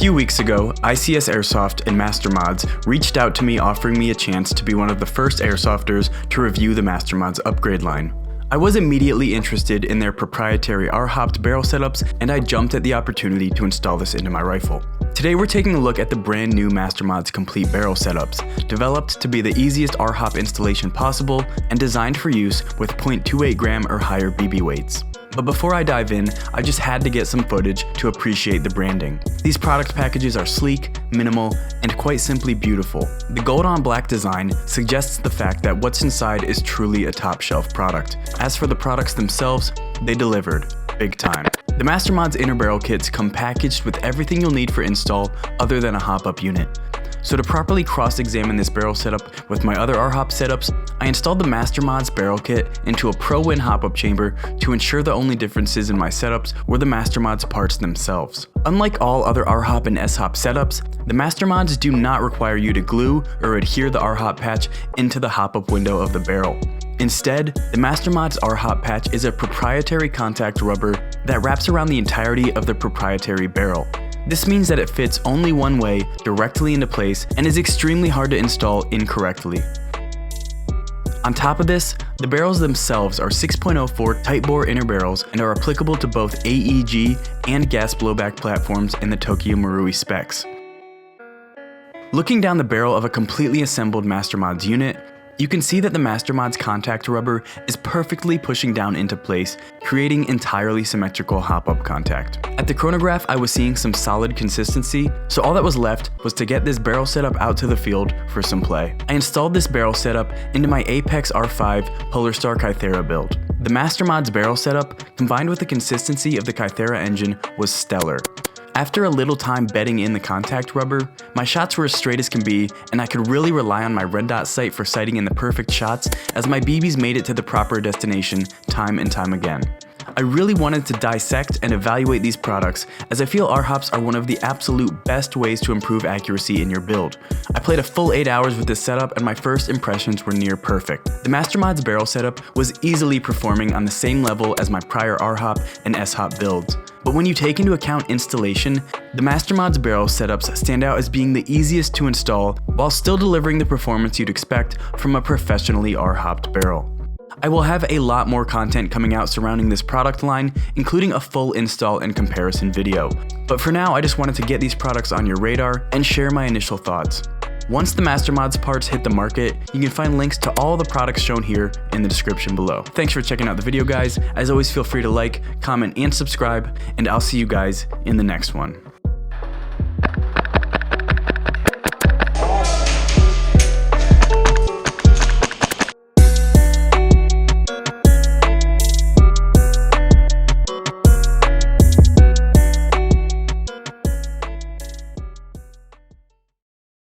few weeks ago, ICS Airsoft and Master Mods reached out to me offering me a chance to be one of the first airsofters to review the Master Mods upgrade line. I was immediately interested in their proprietary R-hopped barrel setups, and I jumped at the opportunity to install this into my rifle. Today we're taking a look at the brand new Master Mods complete barrel setups, developed to be the easiest R-hop installation possible and designed for use with 0.28 gram or higher BB weights. But before I dive in, I just had to get some footage to appreciate the branding. These product packages are sleek, minimal, and quite simply beautiful. The gold on black design suggests the fact that what's inside is truly a top shelf product. As for the products themselves, they delivered, big time. The Master Mods inner barrel kits come packaged with everything you'll need for install other than a hop-up unit. So to properly cross-examine this barrel setup with my other R-hop setups, I installed the Master Mods barrel kit into a ProWin hop-up chamber to ensure the only differences in my setups were the Master Mods parts themselves. Unlike all other R-hop and S-hop setups, the Master Mods do not require you to glue or adhere the R-hop patch into the hop-up window of the barrel. Instead, the Master Mods R-hop patch is a proprietary contact rubber that wraps around the entirety of the proprietary barrel. This means that it fits only one way, directly into place, and is extremely hard to install incorrectly. On top of this, the barrels themselves are 6.04 tight bore inner barrels and are applicable to both AEG and gas blowback platforms in the Tokyo Marui specs. Looking down the barrel of a completely assembled Master Mods unit, you can see that the Master Mods contact rubber is perfectly pushing down into place, creating entirely symmetrical hop-up contact. At the chronograph, I was seeing some solid consistency, so all that was left was to get this barrel setup out to the field for some play. I installed this barrel setup into my Apex R5 Polarstar Kythera build. The Master Mods barrel setup, combined with the consistency of the Kythera engine, was stellar. After a little time bedding in the contact rubber, my shots were as straight as can be, and I could really rely on my red dot sight for sighting in the perfect shots as my BBs made it to the proper destination time and time again. I really wanted to dissect and evaluate these products, as I feel R-hops are one of the absolute best ways to improve accuracy in your build. I played a full 8 hours with this setup and my first impressions were near perfect. The Master Mods barrel setup was easily performing on the same level as my prior R-hop and S-hop builds. But when you take into account installation, the Master Mods barrel setups stand out as being the easiest to install while still delivering the performance you'd expect from a professionally R-hopped barrel. I will have a lot more content coming out surrounding this product line, including a full install and comparison video. But for now, I just wanted to get these products on your radar and share my initial thoughts. Once the Master Mods parts hit the market, you can find links to all the products shown here in the description below. Thanks for checking out the video, guys. As always, feel free to like, comment, and subscribe, and I'll see you guys in the next one.